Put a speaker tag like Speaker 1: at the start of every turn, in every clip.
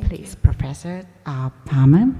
Speaker 1: Please, Professor Palmer.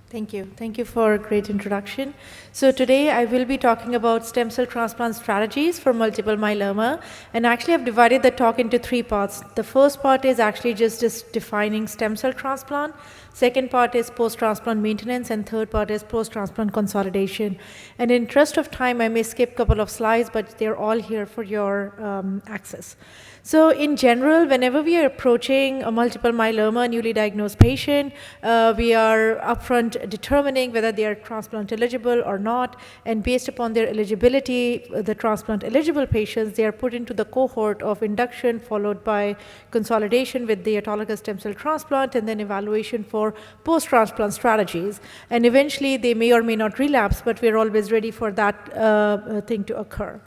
Speaker 2: Thank you. Thank you for a great introduction. So today I will be talking about stem cell transplant strategies for multiple myeloma. And actually I've divided the talk into three parts. The first part is actually just defining stem cell transplant. Second part is post-transplant maintenance, and third part is post-transplant consolidation. And in interest of time, I may skip a couple of slides, but they're all here for your access. So in general, whenever we are approaching a multiple myeloma newly diagnosed patient, we are upfront determining whether they are transplant eligible or not, and based upon their eligibility, the transplant eligible patients, they are put into the cohort of induction followed by consolidation with the autologous stem cell transplant, and then evaluation for post-transplant strategies. And eventually they may or may not relapse, but we're always ready for that thing to occur.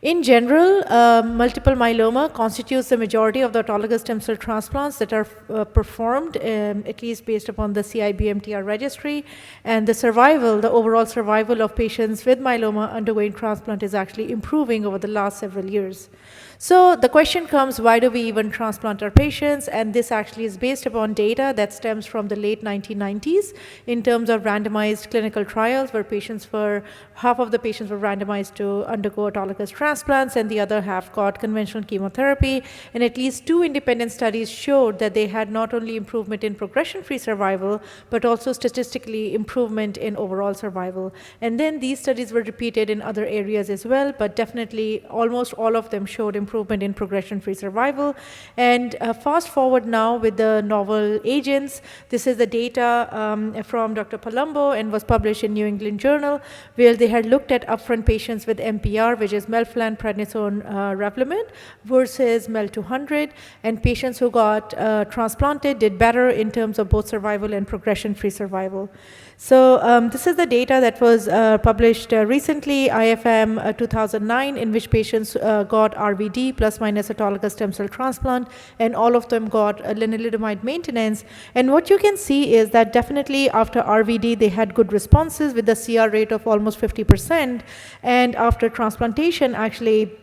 Speaker 2: In general, multiple myeloma constitutes the majority of the autologous stem cell transplants that are performed, at least based upon the CIBMTR registry. And the survival, the overall survival of patients with myeloma undergoing transplant is actually improving over the last several years. So the question comes, why do we even transplant our patients? And this actually is based upon data that stems from the late 1990s in terms of randomized clinical trials where half of the patients were randomized to undergo autologous transplants and the other half got conventional chemotherapy. And at least 2 independent studies showed that they had not only improvement in progression-free survival, but also statistically improvement in overall survival. And then these studies were repeated in other areas as well, but definitely almost all of them showed improvement in progression-free survival. And fast forward now with the novel agents, this is the data from Dr. Palumbo and was published in New England Journal, where they had looked at upfront patients with MPR, which is melphalan, prednisone, Revlimid, versus MEL200, and patients who got transplanted did better in terms of both survival and progression-free survival. So this is the data that was published recently, IFM 2009, in which patients got RVD plus minus autologous stem cell transplant, and all of them got lenalidomide maintenance. And what you can see is that definitely after RVD, they had good responses with the CR rate of almost 50%. And after transplantation, actually,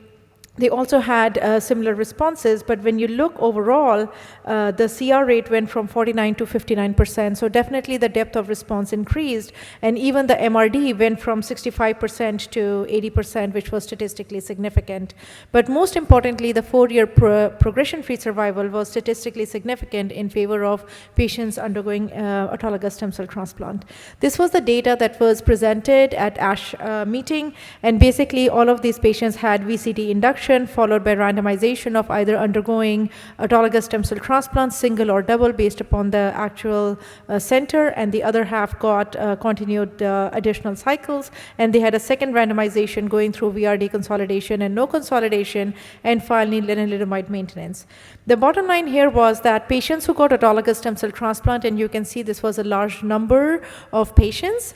Speaker 2: they also had similar responses, but when you look overall, the CR rate went from 49 to 59%. So definitely the depth of response increased, and even the MRD went from 65% to 80%, which was statistically significant. But most importantly, the 4-year progression-free survival was statistically significant in favor of patients undergoing autologous stem cell transplant. This was the data that was presented at ASH meeting, and basically all of these patients had VCT induction, followed by randomization of either undergoing autologous stem cell transplant, single or double, based upon the actual center, and the other half got continued additional cycles. And they had a second randomization going through VRD consolidation and no consolidation, and finally lenalidomide maintenance. The bottom line here was that patients who got autologous stem cell transplant, and you can see this was a large number of patients,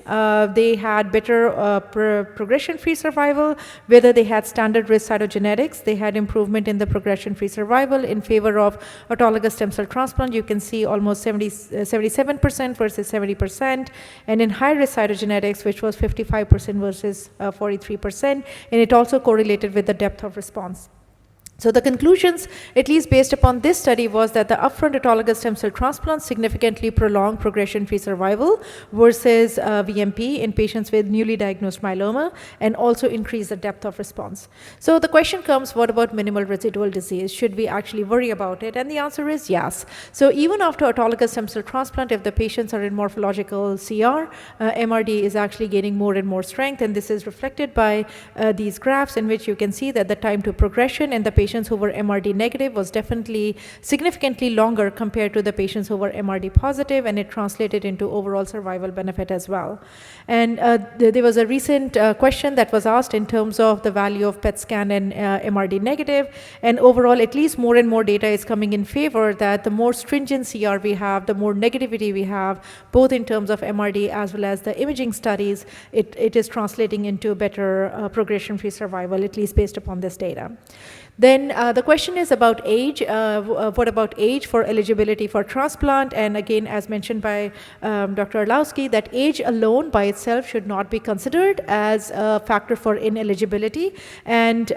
Speaker 2: they had better progression-free survival, whether they had standard risk cytogenetics. They had improvement in the progression-free survival in favor of autologous stem cell transplant. You can see almost 77% versus 70%, and in high-risk cytogenetics, which was 55% versus 43%, and it also correlated with the depth of response. So the conclusions, at least based upon this study, was that the upfront autologous stem cell transplant significantly prolonged progression-free survival versus VMP in patients with newly diagnosed myeloma, and also increased the depth of response. So the question comes, what about minimal residual disease? Should we actually worry about it? And the answer is yes. So even after autologous stem cell transplant, if the patients are in morphological CR, MRD is actually gaining more and more strength, and this is reflected by these graphs in which you can see that the time to progression in the patients who were MRD negative was definitely significantly longer compared to the patients who were MRD positive, and it translated into overall survival benefit as well. And there was a recent question that was asked in terms of the value of PET scan and MRD negative, and overall at least more and more data is coming in favor that the more stringent CR we have, the more negativity we have, both in terms of MRD as well as the imaging studies, it is translating into better progression-free survival, at least based upon this data. Then the question is about age. What about age for eligibility for transplant? And again, as mentioned by Dr. Arlowski, that age alone by itself should not be considered as a factor for ineligibility. And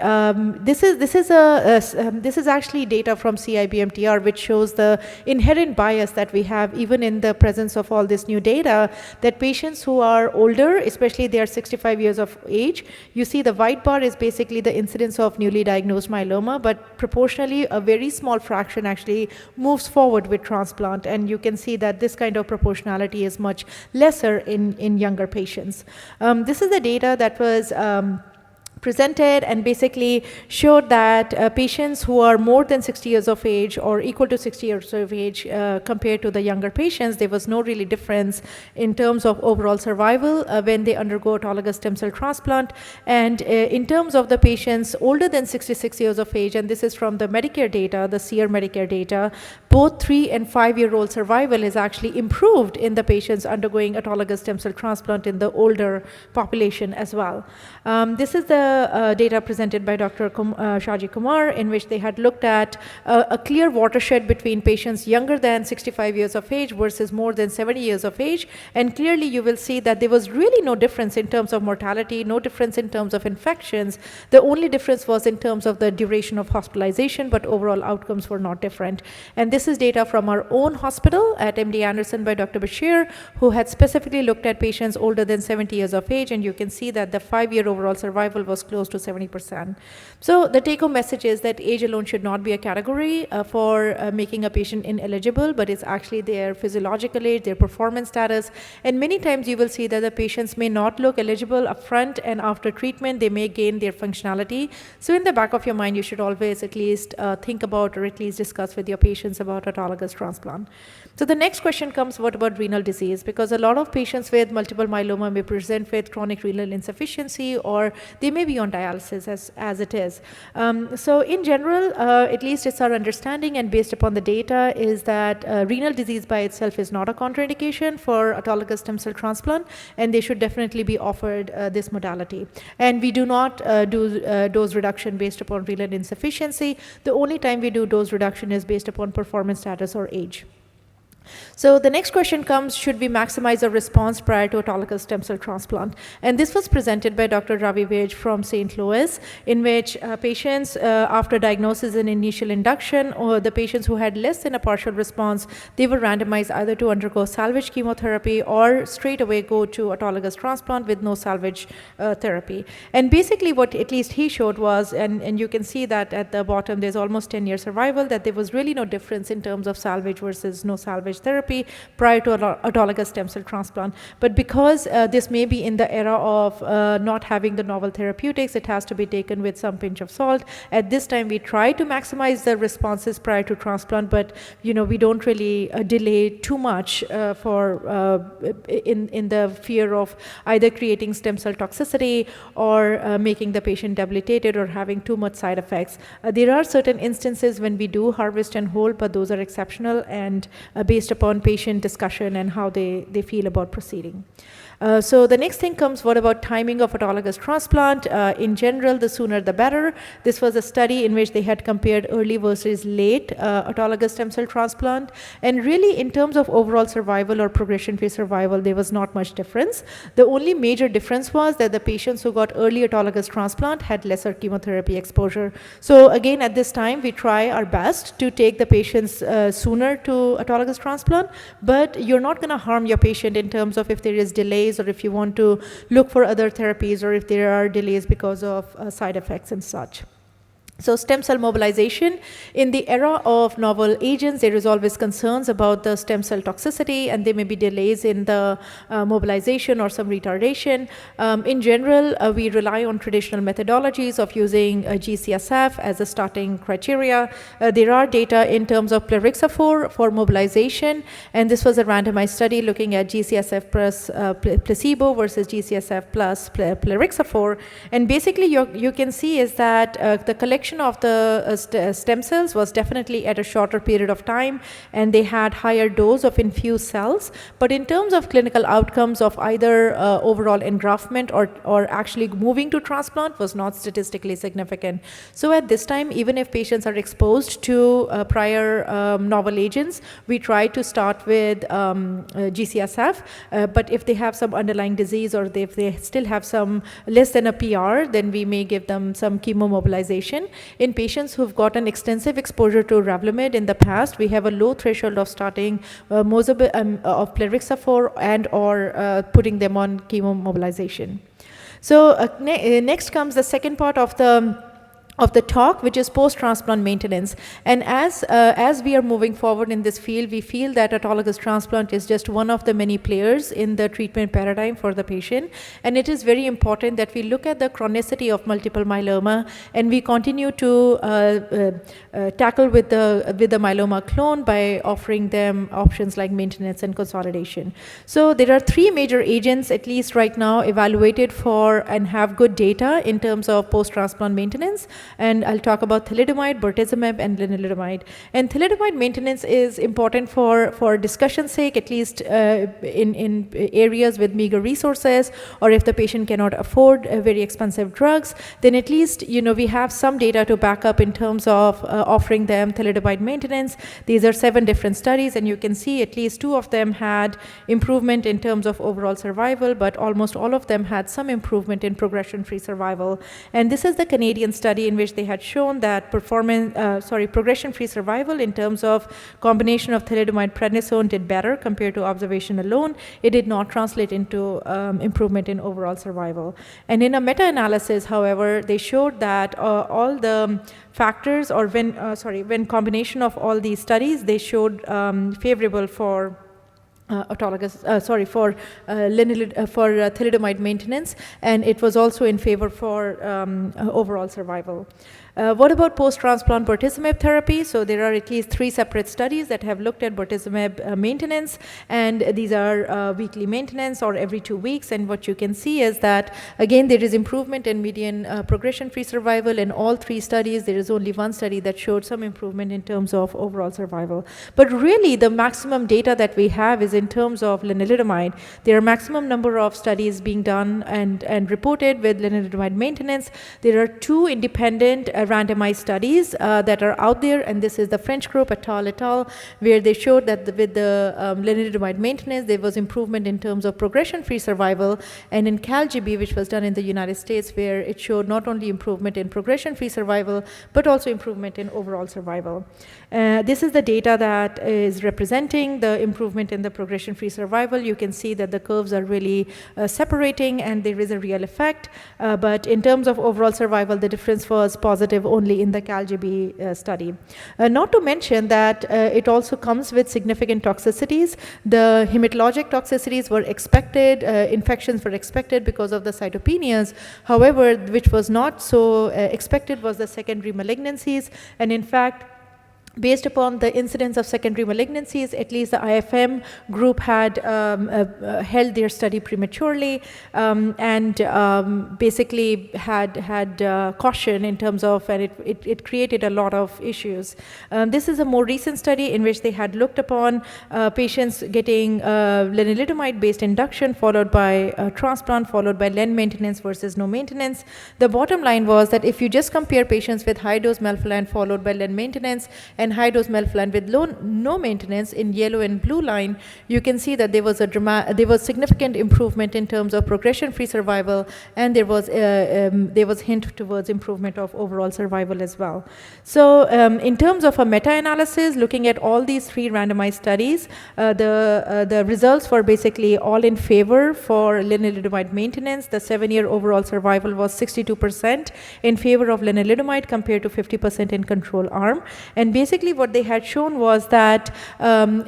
Speaker 2: this is actually data from CIBMTR, which shows the inherent bias that we have even in the presence of all this new data, that patients who are older, especially they are 65 years of age, you see the white bar is basically the incidence of newly diagnosed myeloma, but proportionally a very small fraction actually moves forward with transplant, and you can see that this kind of proportionality is much lesser in younger patients. This is the data that was presented and basically showed that patients who are more than 60 years of age or equal to 60 years of age compared to the younger patients, there was no really difference in terms of overall survival when they undergo autologous stem cell transplant. And in terms of the patients older than 66 years of age, and this is from the Medicare data, the SEER Medicare data, both 3 and 5-year-old survival is actually improved in the patients undergoing autologous stem cell transplant in the older population as well. This is the data presented by Dr. Shaji Kumar, in which they had looked at a clear watershed between patients younger than 65 years of age versus more than 70 years of age. And clearly you will see that there was really no difference in terms of mortality, no difference in terms of infections. The only difference was in terms of the duration of hospitalization, but overall outcomes were not different. And this is data from our own hospital at MD Anderson by Dr. Bashir, who had specifically looked at patients older than 70 years of age, and you can see that the 5-year overall survival was close to 70%. So the take-home message is that age alone should not be a category for making a patient ineligible, but it's actually their physiological age, their performance status, and many times you will see that the patients may not look eligible upfront, and after treatment they may gain their functionality. So in the back of your mind, you should always at least think about or at least discuss with your patients about autologous transplant. So the next question comes, what about renal disease? Because a lot of patients with multiple myeloma may present with chronic renal insufficiency, or they may be on dialysis as it is. So in general, at least it's our understanding and based upon the data is that renal disease by itself is not a contraindication for autologous stem cell transplant, and they should definitely be offered this modality. And we do not do dose reduction based upon renal insufficiency. The only time we do dose reduction is based upon performance status or age. So the next question comes, should we maximize a response prior to autologous stem cell transplant? And this was presented by Dr. Ravi Vej from St. Louis, in which patients after diagnosis and initial induction, or the patients who had less than a partial response, they were randomized either to undergo salvage chemotherapy or straight away go to autologous transplant with no salvage therapy. And basically what at least he showed was, and you can see that at the bottom, there's almost 10-year survival, that there was really no difference in terms of salvage versus no salvage therapy prior to autologous stem cell transplant. But because this may be in the era of not having the novel therapeutics, it has to be taken with some pinch of salt. At this time, we try to maximize the responses prior to transplant, but we don't really delay too much in the fear of either creating stem cell toxicity or making the patient debilitated or having too much side effects. There are certain instances when we do harvest and hold, but those are exceptional and based upon patient discussion and how they feel about proceeding. So the next thing comes, what about timing of autologous transplant? In general, the sooner the better. This was a study in which they had compared early versus late autologous stem cell transplant. And really, in terms of overall survival or progression-free survival, there was not much difference. The only major difference was that the patients who got early autologous transplant had lesser chemotherapy exposure. So again, at this time, we try our best to take the patients sooner to autologous transplant, but you're not going to harm your patient in terms of if there is delay or if you want to look for other therapies or if there are delays because of side effects and such. So stem cell mobilization, in the era of novel agents, there is always concerns about the stem cell toxicity, and there may be delays in the mobilization or some retardation. In general, we rely on traditional methodologies of using GCSF as a starting criteria. There are data in terms of plerixafor for mobilization, and this was a randomized study looking at GCSF plus placebo versus GCSF plus plerixafor. And basically, you can see is that the collection injection of the stem cells was definitely at a shorter period of time, and they had higher dose of infused cells. But in terms of clinical outcomes of either overall engraftment or actually moving to transplant was not statistically significant. So at this time, even if patients are exposed to prior novel agents, we try to start with GCSF, but if they have some underlying disease or if they still have some less than a PR, then we may give them some chemomobilization. In patients who've gotten extensive exposure to Revlimid in the past, we have a low threshold of starting of plerixafor and or putting them on chemomobilization. So next comes the second part of the talk, which is post-transplant maintenance. And as we are moving forward in this field, we feel that autologous transplant is just one of the many players in the treatment paradigm for the patient. And it is very important that we look at the chronicity of multiple myeloma, and we continue to tackle with the myeloma clone by offering them options like maintenance and consolidation. So there are three major agents, at least right now, evaluated for and have good data in terms of post-transplant maintenance. And I'll talk about thalidomide, bortezomib, and lenalidomide. And thalidomide maintenance is important for discussion's sake, at least in areas with meager resources, or if the patient cannot afford very expensive drugs, then at least we have some data to back up in terms of offering them thalidomide maintenance. These are 7 different studies, and you can see at least 2 of them had improvement in terms of overall survival, but almost all of them had some improvement in progression-free survival. And this is the Canadian study in which they had shown that progression-free survival in terms of combination of thalidomide prednisone did better compared to observation alone. It did not translate into improvement in overall survival. And in a meta-analysis, however, they showed that all the factors, or when combination of all these studies, they showed favorable for thalidomide maintenance, and it was also in favor for overall survival. What about post-transplant bortezomib therapy? So there are at least 3 separate studies that have looked at bortezomib maintenance, and these are weekly maintenance or every 2 weeks. And what you can see is that, again, there is improvement in median progression-free survival. In all 3 studies, there is only 1 study that showed some improvement in terms of overall survival. But really, the maximum data that we have is in terms of lenalidomide. There are maximum number of studies being done and reported with lenalidomide maintenance. There are 2 independent randomized studies that are out there, and this is the French group, et al., where they showed that with the lenalidomide maintenance, there was improvement in terms of progression-free survival, and in CALGB, which was done in the United States, where it showed not only improvement in progression-free survival, but also improvement in overall survival. This is the data that is representing the improvement in the progression-free survival. You can see that the curves are really separating, and there is a real effect, but in terms of overall survival, the difference was positive only in the CALGB study. Not to mention that it also comes with significant toxicities. The hematologic toxicities were expected, infections were expected because of the cytopenias. However, which was not so expected was the secondary malignancies, and in fact, based upon the incidence of secondary malignancies, at least the IFM group had held their study prematurely and basically had caution in terms of, and it created a lot of issues. This is a more recent study in which they had looked upon patients getting lenalidomide-based induction followed by transplant, followed by len maintenance versus no maintenance. The bottom line was that if you just compare patients with high-dose melphalan followed by len maintenance and high-dose melphalan with no maintenance in yellow and blue line, you can see that there was significant improvement in terms of progression-free survival, and there was hint towards improvement of overall survival as well. So in terms of a meta-analysis, looking at all these 3 randomized studies, the results were basically all in favor for lenalidomide maintenance. The 7-year overall survival was 62% in favor of lenalidomide compared to 50% in control arm. And basically what they had shown was that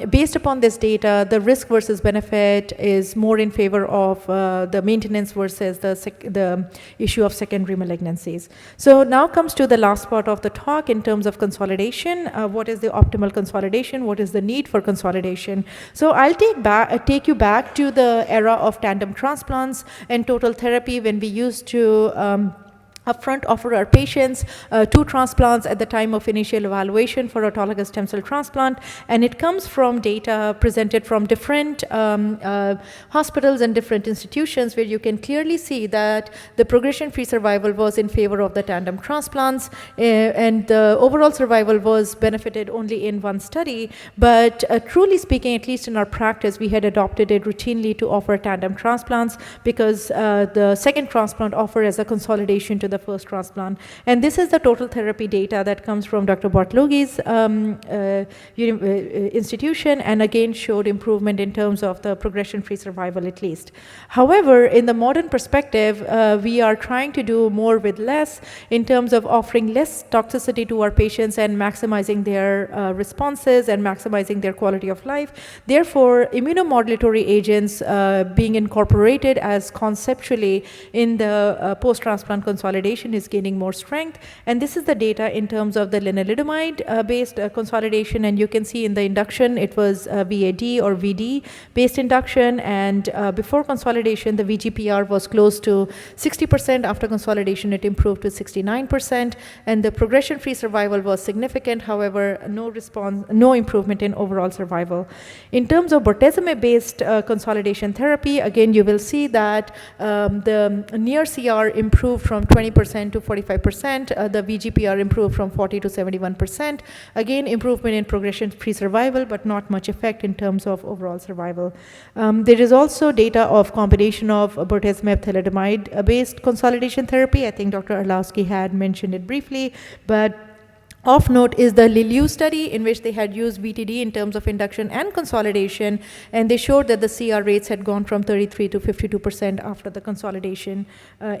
Speaker 2: based upon this data, the risk versus benefit is more in favor of the maintenance versus the issue of secondary malignancies. So now comes to the last part of the talk in terms of consolidation. What is the optimal consolidation? What is the need for consolidation? So I'll take you back to the era of tandem transplants and total therapy when we used to upfront offer our patients 2 transplants at the time of initial evaluation for autologous stem cell transplant, and it comes from data presented from different hospitals and different institutions, where you can clearly see that the progression-free survival was in favor of the tandem transplants, and the overall survival was benefited only in one study. But truly speaking, at least in our practice, we had adopted it routinely to offer tandem transplants, because the second transplant offer as a consolidation to the first transplant. And this is the total therapy data that comes from Dr. Bartlogi's institution, and again showed improvement in terms of the progression-free survival at least. However, in the modern perspective, we are trying to do more with less in terms of offering less toxicity to our patients and maximizing their responses and maximizing their quality of life. Therefore, immunomodulatory agents being incorporated as conceptually in the post-transplant consolidation is gaining more strength. And this is the data in terms of the lenalidomide-based consolidation. And you can see in the induction, it was VAD or VD based induction. And before consolidation, the VGPR was close to 60%. After consolidation, it improved to 69%. And the progression-free survival was significant. However, no improvement in overall survival. In terms of bortezomib-based consolidation therapy, again, you will see that the near CR improved from 20% to 45%. The VGPR improved from 40 to 71%. Again, improvement in progression-free survival, but not much effect in terms of overall survival. There is also data of combination of bortezomib thalidomide-based consolidation therapy. I think Dr. Arlowski had mentioned it briefly, but of note is the Liliu study, in which they had used VTD in terms of induction and consolidation, and they showed that the CR rates had gone from 33 to 52% after the consolidation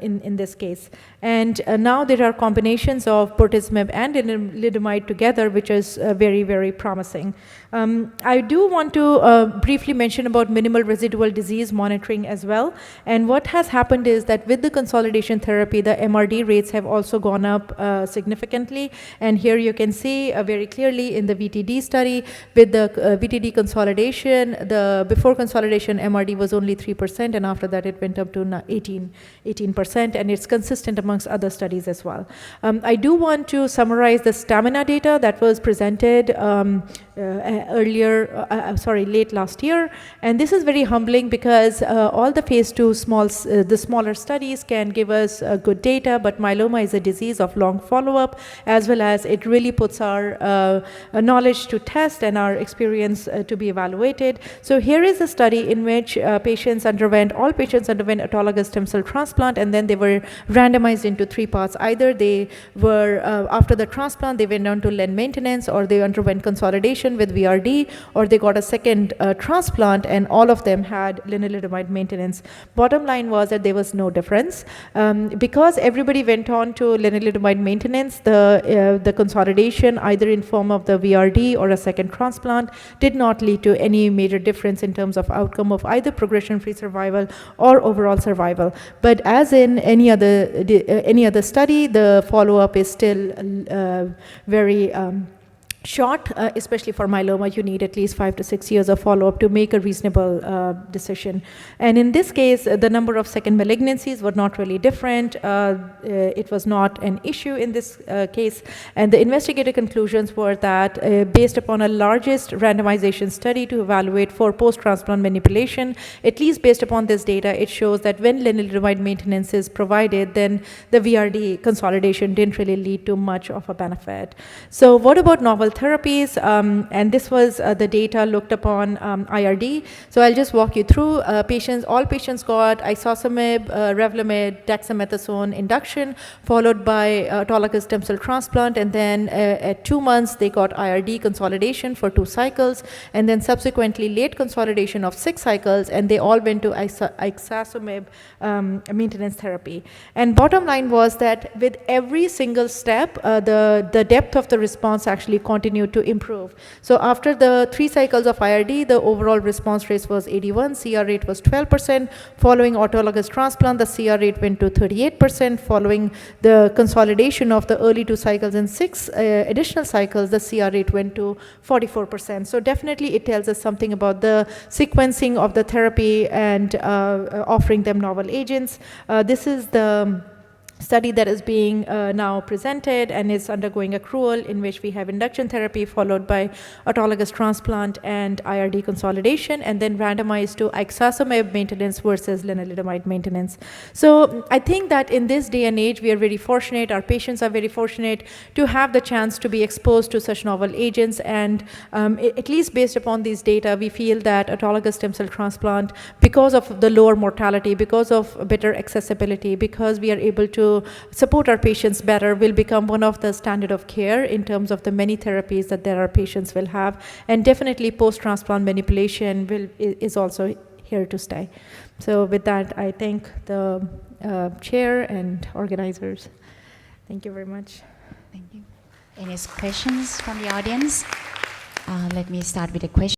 Speaker 2: in this case. And now there are combinations of bortezomib and lenalidomide together, which is very, very promising. I do want to briefly mention about minimal residual disease monitoring as well. And what has happened is that with the consolidation therapy, the MRD rates have also gone up significantly. And here you can see very clearly in the VTD study, with the VTD consolidation, the before consolidation MRD was only 3%, and after that it went up to 18%, and it's consistent amongst other studies as well. I do want to summarize the stamina data that was presented late last year, and this is very humbling, because all the phase 2 the smaller studies can give us good data, but myeloma is a disease of long follow-up, as well as it really puts our knowledge to test and our experience to be evaluated. So here is a study in which all patients underwent autologous stem cell transplant, and then they were randomized into 3 parts. Either they were, after the transplant, they went on to len maintenance, or they underwent consolidation with VRD, or they got a second transplant, and all of them had lenalidomide maintenance. Bottom line was that there was no difference. Because everybody went on to lenalidomide maintenance, the consolidation, either in form of the VRD or a second transplant, did not lead to any major difference in terms of outcome of either progression-free survival or overall survival. But as in any other study, the follow-up is still very short, especially for myeloma. You need at least 5 to 6 years of follow-up to make a reasonable decision. And in this case, the number of second malignancies were not really different. It was not an issue in this case. And the investigator conclusions were that based upon a largest randomization study to evaluate for post-transplant manipulation, at least based upon this data, it shows that when lenalidomide maintenance is provided, then the VRD consolidation didn't really lead to much of a benefit. So what about novel therapies? And this was the data looked upon IRD. So I'll just walk you through. All patients got isosomib, Revlimid, dexamethasone induction, followed by autologous stem cell transplant, and then at 2 months they got IRD consolidation for 2 cycles, and then subsequently late consolidation of 6 cycles, and they all went to isosomib maintenance therapy. And bottom line was that with every single step, the depth of the response actually continued to improve. So after the 3 cycles of IRD, the overall response rate was 81, CR rate was 12%. Following autologous transplant, the CR rate went to 38%. Following the consolidation of the early 2 cycles and 6 additional cycles, the CR rate went to 44%. So definitely it tells us something about the sequencing of the therapy and offering them novel agents. This is the study that is being now presented and is undergoing accrual, in which we have induction therapy followed by autologous transplant and IRD consolidation, and then randomized to ixazomib maintenance versus lenalidomide maintenance. So I think that in this day and age, we are very fortunate, our patients are very fortunate to have the chance to be exposed to such novel agents, and at least based upon these data, we feel that autologous stem cell transplant, because of the lower mortality, because of better accessibility, because we are able to support our patients better, will become one of the standard of care in terms of the many therapies that our patients will have. And definitely post-transplant manipulation is also here to stay. So with that, I thank the chair and organizers. Thank you very much.
Speaker 1: Thank you. Any questions from the audience? Let me start with a question.